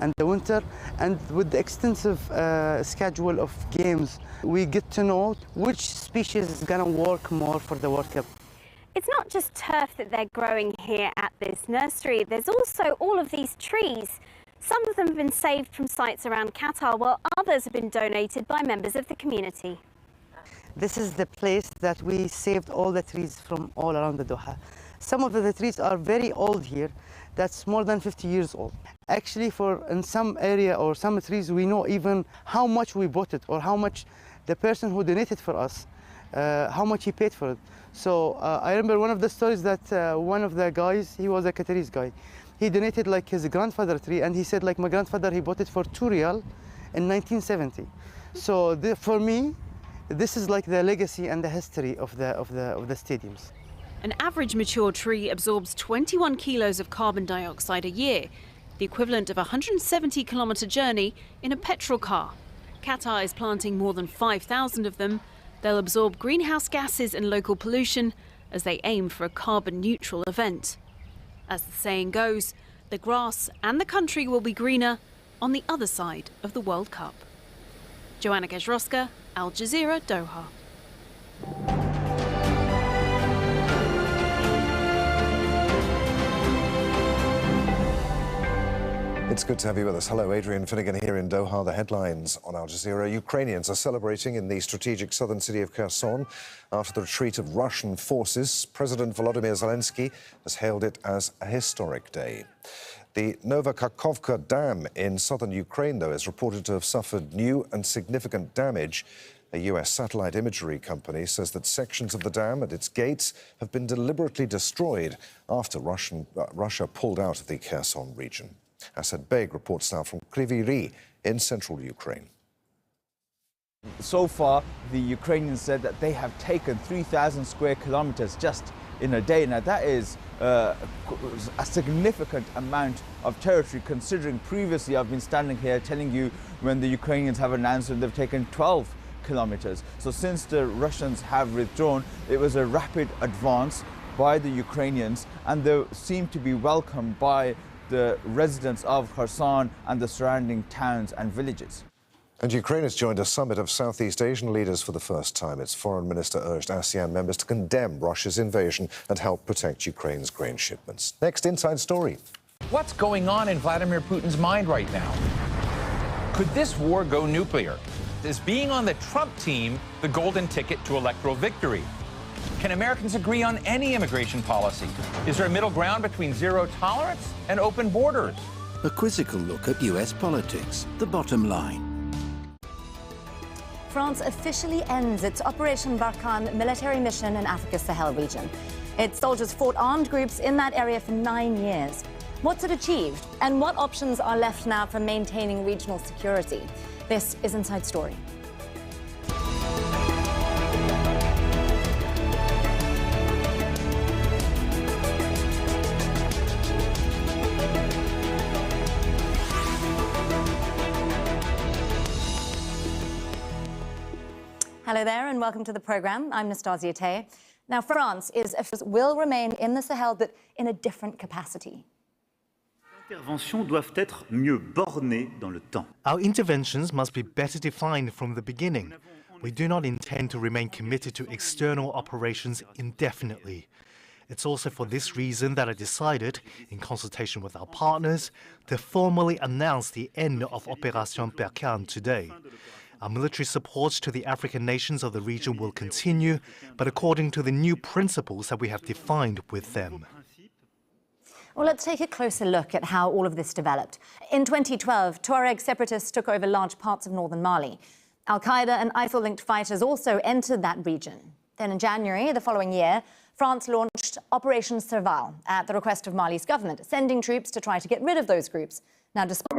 and the winter, and with the extensive schedule of games, we get to know which species is going to work more for the World Cup. It's not just turf that they're growing here at this nursery. There's also all of these trees. Some of them have been saved from sites around Qatar, while others have been donated by members of the community. This is the place that we saved all the trees from all around the Doha. Some of the trees are very old here, that's more than 50 years old. Actually, in some area or some trees, we know even how much we bought it or how much the person who donated for us, how much he paid for it. So I remember one of the stories that one of the guys, he was a Qataris guy, he donated like his grandfather tree, and he said like my grandfather, he bought it for 2 riyal in 1970. So for me, this is like the legacy and the history of the stadiums. An average mature tree absorbs 21 kilos of carbon dioxide a year, the equivalent of a 170-kilometre journey in a petrol car. Qatar is planting more than 5,000 of them. They'll absorb greenhouse gases and local pollution as they aim for a carbon-neutral event. As the saying goes, the grass and the country will be greener on the other side of the World Cup. Joanna Gajroska, Al Jazeera, Doha. It's good to have you with us. Hello, Adrian Finnegan here in Doha. The headlines on Al Jazeera. Ukrainians are celebrating in the strategic southern city of Kherson after the retreat of Russian forces. President Volodymyr Zelensky has hailed it as a historic day. The Novokakhovka Dam in southern Ukraine, though, is reported to have suffered new and significant damage. A US satellite imagery company says that sections of the dam and its gates have been deliberately destroyed after Russia pulled out of the Kherson region. Asad Beg reports now from Kryvyi Rih in central Ukraine. So far, the Ukrainians said that they have taken 3,000 square kilometers just in a day. Now, that is a significant amount of territory, considering previously I've been standing here telling you when the Ukrainians have announced that they've taken 12 kilometers. So since the Russians have withdrawn, it was a rapid advance by the Ukrainians, and they seem to be welcomed by the residents of Kherson and the surrounding towns and villages. And Ukraine has joined a summit of Southeast Asian leaders for the first time. Its foreign minister urged ASEAN members to condemn Russia's invasion and help protect Ukraine's grain shipments. Next, Inside Story. What's going on in Vladimir Putin's mind right now? Could this war go nuclear? Is being on the Trump team the golden ticket to electoral victory? Can Americans agree on any immigration policy? Is there a middle ground between zero tolerance and open borders? A quizzical look at US politics, the bottom line. France officially ends its Operation Barkhane military mission in Africa's Sahel region. Its soldiers fought armed groups in that area for 9 years. What's it achieved? And what options are left now for maintaining regional security? This is Inside Story. Hello there and welcome to the programme. I'm Nastasia Tay. Now, France will remain in the Sahel, but in a different capacity. Our interventions must be better defined from the beginning. We do not intend to remain committed to external operations indefinitely. It's also for this reason that I decided, in consultation with our partners, to formally announce the end of Operation Barkhane today. Our military support to the African nations of the region will continue, but according to the new principles that we have defined with them. Well, let's take a closer look at how all of this developed. In 2012, Tuareg separatists took over large parts of northern Mali. Al-Qaeda and ISIL-linked fighters also entered that region. Then in January the following year, France launched Operation Serval at the request of Mali's government, sending troops to try to get rid of those groups. Now, despite